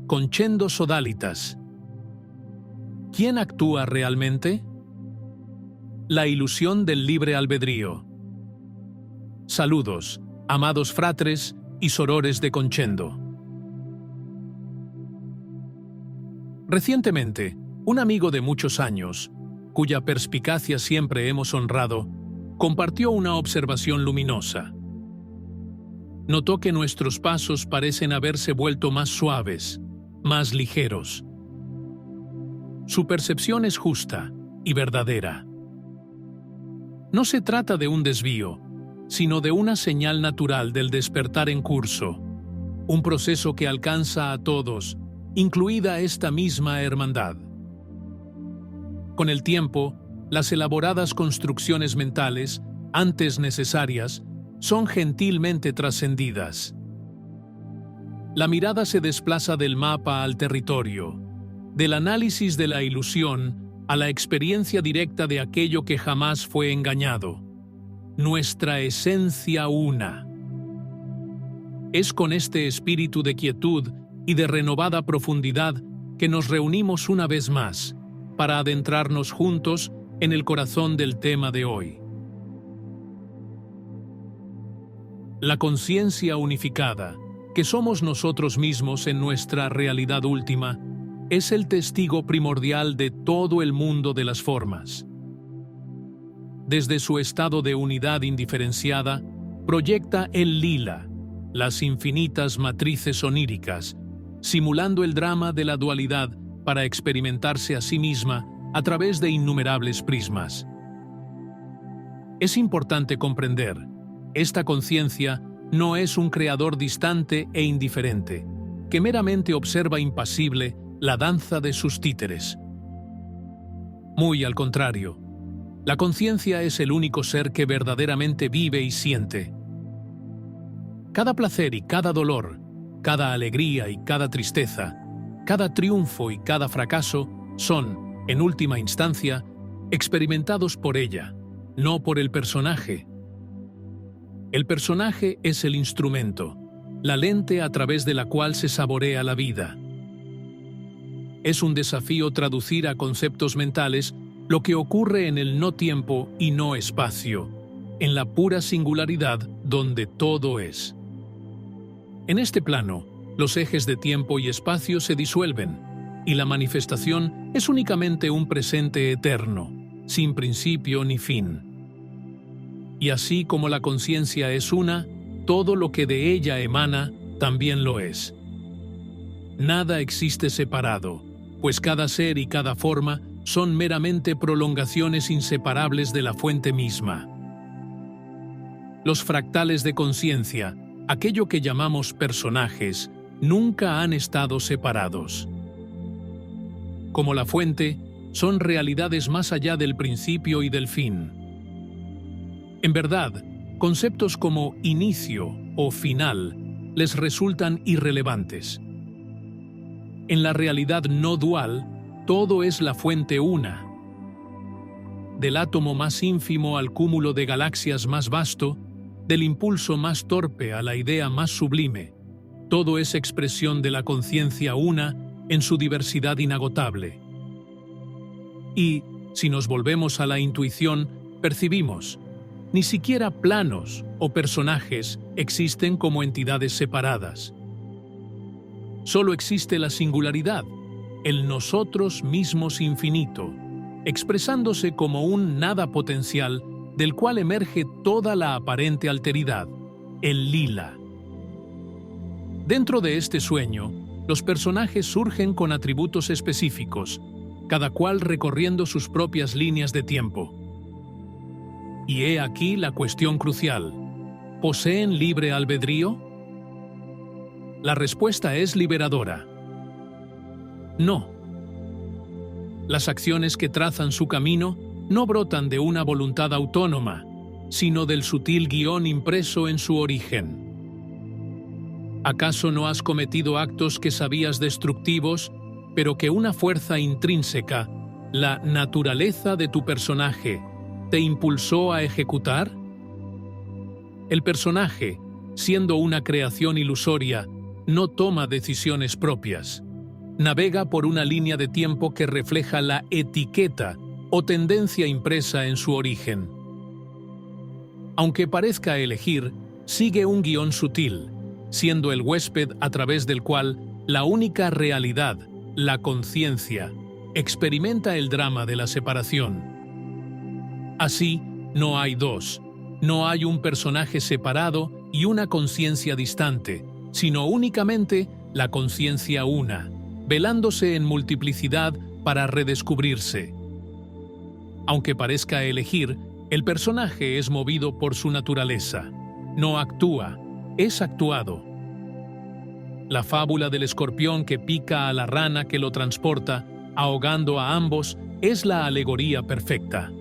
Concendo Sodalitas. ¿Quién actúa realmente? La ilusión del libre albedrío. Saludos, amados fratres y sorores de Concendo. Recientemente, un amigo de muchos años, cuya perspicacia siempre hemos honrado, compartió una observación luminosa. Notó que nuestros pasos parecen haberse vuelto más suaves, más ligeros. Su percepción es justa y verdadera. No se trata de un desvío, sino de una señal natural del despertar en curso, un proceso que alcanza a todos, incluida esta misma hermandad. Con el tiempo, las elaboradas construcciones mentales, antes necesarias, son gentilmente trascendidas. La mirada se desplaza del mapa al territorio, del análisis de la ilusión a la experiencia directa de aquello que jamás fue engañado, nuestra esencia una. Es con este espíritu de quietud y de renovada profundidad que nos reunimos una vez más para adentrarnos juntos en el corazón del tema de hoy. La conciencia unificada, que somos nosotros mismos en nuestra realidad última, es el testigo primordial de todo el mundo de las formas. Desde su estado de unidad indiferenciada, proyecta el lila, las infinitas matrices oníricas, simulando el drama de la dualidad para experimentarse a sí misma a través de innumerables prismas. Es importante comprender, esta conciencia no es un creador distante e indiferente, que meramente observa impasible la danza de sus títeres. Muy al contrario, la conciencia es el único ser que verdaderamente vive y siente. Cada placer y cada dolor, cada alegría y cada tristeza, cada triunfo y cada fracaso son, en última instancia, experimentados por ella, no por el personaje. El personaje es el instrumento, la lente a través de la cual se saborea la vida. Es un desafío traducir a conceptos mentales lo que ocurre en el no tiempo y no espacio, en la pura singularidad donde todo es. En este plano, los ejes de tiempo y espacio se disuelven, y la manifestación es únicamente un presente eterno, sin principio ni fin. Y así como la conciencia es una, todo lo que de ella emana también lo es. Nada existe separado, pues cada ser y cada forma son meramente prolongaciones inseparables de la fuente misma. Los fractales de conciencia, aquello que llamamos personajes, nunca han estado separados. Como la fuente, son realidades más allá del principio y del fin. En verdad, conceptos como inicio o final les resultan irrelevantes. En la realidad no dual, todo es la fuente una. Del átomo más ínfimo al cúmulo de galaxias más vasto, del impulso más torpe a la idea más sublime, todo es expresión de la conciencia una en su diversidad inagotable. Y, si nos volvemos a la intuición, percibimos, ni siquiera planos o personajes existen como entidades separadas. Solo existe la singularidad, el nosotros mismos infinito, expresándose como un nada potencial del cual emerge toda la aparente alteridad, el lila. Dentro de este sueño, los personajes surgen con atributos específicos, cada cual recorriendo sus propias líneas de tiempo. Y he aquí la cuestión crucial: ¿poseen libre albedrío? La respuesta es liberadora. No. Las acciones que trazan su camino no brotan de una voluntad autónoma, sino del sutil guión impreso en su origen. ¿Acaso no has cometido actos que sabías destructivos, pero que una fuerza intrínseca, la naturaleza de tu personaje, te impulsó a ejecutar? El personaje, siendo una creación ilusoria, no toma decisiones propias. navega por una línea de tiempo que refleja la etiqueta o tendencia impresa en su origen. Aunque parezca elegir, sigue un guión sutil, siendo el huésped a través del cual la única realidad, la conciencia, experimenta el drama de la separación. Así, no hay dos, no hay un personaje separado y una conciencia distante, sino únicamente la conciencia una, velándose en multiplicidad para redescubrirse. Aunque parezca elegir, el personaje es movido por su naturaleza. No actúa, es actuado. La fábula del escorpión que pica a la rana que lo transporta, ahogando a ambos, es la alegoría perfecta.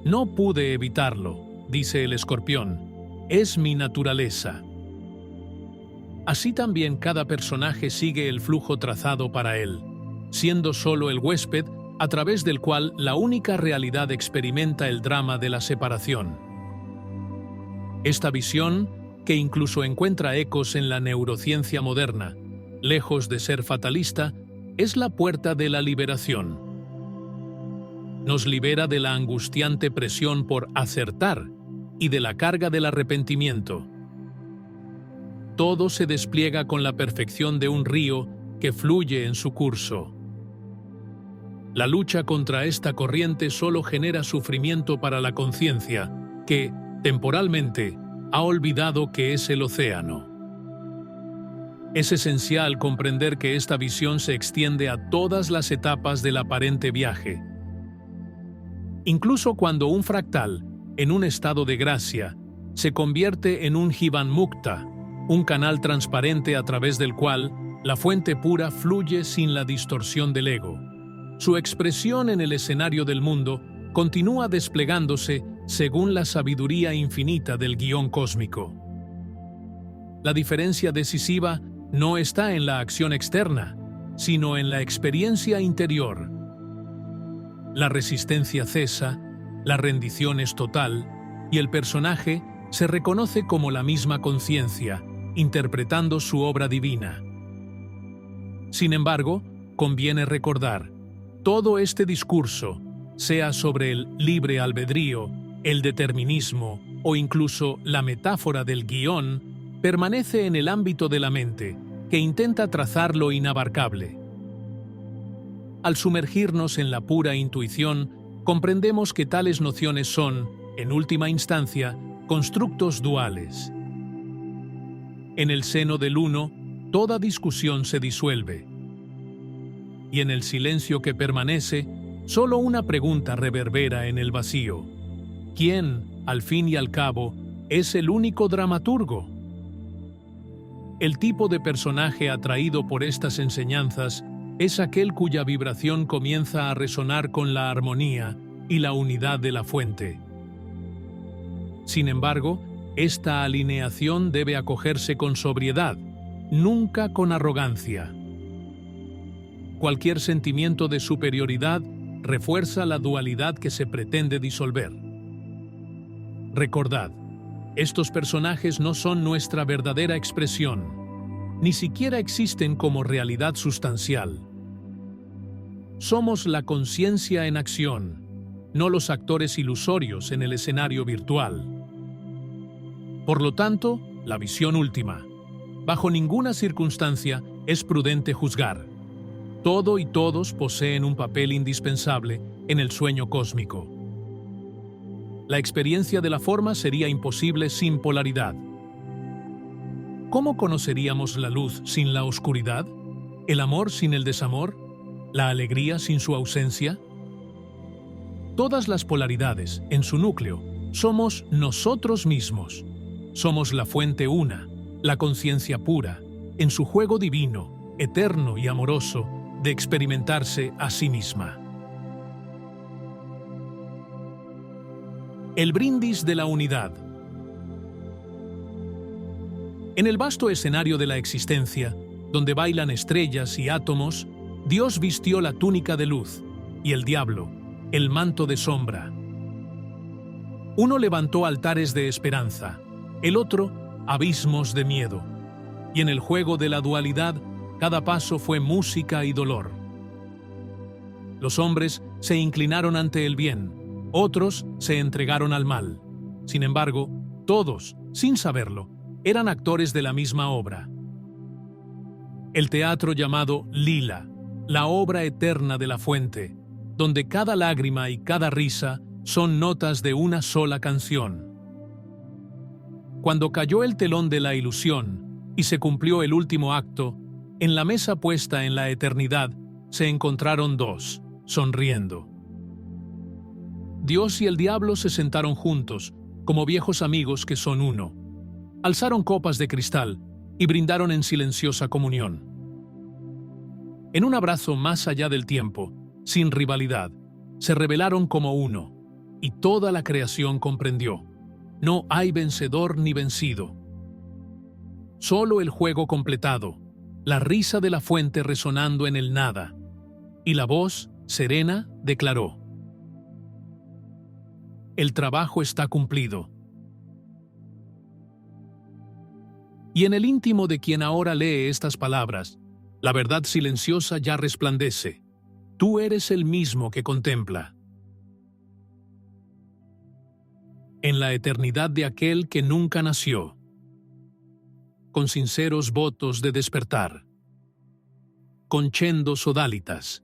No pude evitarlo, dice el escorpión. Es mi naturaleza. Así también cada personaje sigue el flujo trazado para él, siendo solo el huésped a través del cual la única realidad experimenta el drama de la separación. Esta visión, que incluso encuentra ecos en la neurociencia moderna, lejos de ser fatalista, es la puerta de la liberación. Nos libera de la angustiante presión por acertar y de la carga del arrepentimiento. Todo se despliega con la perfección de un río que fluye en su curso. La lucha contra esta corriente solo genera sufrimiento para la conciencia, que, temporalmente, ha olvidado que es el océano. Es esencial comprender que esta visión se extiende a todas las etapas del aparente viaje. Incluso cuando un fractal, en un estado de gracia, se convierte en un Jivan Mukta, un canal transparente a través del cual la fuente pura fluye sin la distorsión del ego. Su expresión en el escenario del mundo continúa desplegándose según la sabiduría infinita del guión cósmico. La diferencia decisiva no está en la acción externa, sino en la experiencia interior. La resistencia cesa, la rendición es total, y el personaje se reconoce como la misma conciencia, interpretando su obra divina. Sin embargo, conviene recordar, todo este discurso, sea sobre el libre albedrío, el determinismo o incluso la metáfora del guión, permanece en el ámbito de la mente, que intenta trazar lo inabarcable. Al sumergirnos en la pura intuición, comprendemos que tales nociones son, en última instancia, constructos duales. En el seno del uno, toda discusión se disuelve. Y en el silencio que permanece, solo una pregunta reverbera en el vacío. ¿Quién, al fin y al cabo, es el único dramaturgo? El tipo de personaje atraído por estas enseñanzas es aquel cuya vibración comienza a resonar con la armonía y la unidad de la fuente. Sin embargo, esta alineación debe acogerse con sobriedad, nunca con arrogancia. Cualquier sentimiento de superioridad refuerza la dualidad que se pretende disolver. Recordad, estos personajes no son nuestra verdadera expresión, ni siquiera existen como realidad sustancial. Somos la conciencia en acción, no los actores ilusorios en el escenario virtual. Por lo tanto, la visión última. Bajo ninguna circunstancia es prudente juzgar. Todo y todos poseen un papel indispensable en el sueño cósmico. La experiencia de la forma sería imposible sin polaridad. ¿Cómo conoceríamos la luz sin la oscuridad? ¿El amor sin el desamor? ¿La alegría sin su ausencia? Todas las polaridades, en su núcleo, somos nosotros mismos. Somos la fuente una, la conciencia pura, en su juego divino, eterno y amoroso, de experimentarse a sí misma. El brindis de la unidad. En el vasto escenario de la existencia, donde bailan estrellas y átomos, Dios vistió la túnica de luz, y el diablo, el manto de sombra. Uno levantó altares de esperanza, el otro, abismos de miedo, y en el juego de la dualidad, Cada paso fue música y dolor. Los hombres se inclinaron ante el bien, otros se entregaron al mal. Sin embargo, todos, sin saberlo, eran actores de la misma obra. El teatro llamado Lila, la obra eterna de la fuente, donde cada lágrima y cada risa son notas de una sola canción. Cuando cayó el telón de la ilusión y se cumplió el último acto, en la mesa puesta en la eternidad se encontraron dos, sonriendo. Dios y el diablo se sentaron juntos, como viejos amigos que son uno. Alzaron copas de cristal y brindaron en silenciosa comunión. En un abrazo más allá del tiempo, sin rivalidad, se revelaron como uno, y toda la creación comprendió: no hay vencedor ni vencido. Solo el juego completado, la risa de la fuente resonando en el nada, y la voz, serena, declaró: el trabajo está cumplido. Y en el íntimo de quien ahora lee estas palabras, la verdad silenciosa ya resplandece. Tú eres el mismo que contempla. En la eternidad de aquel que nunca nació, con sinceros votos de despertar, concendo sodalitas,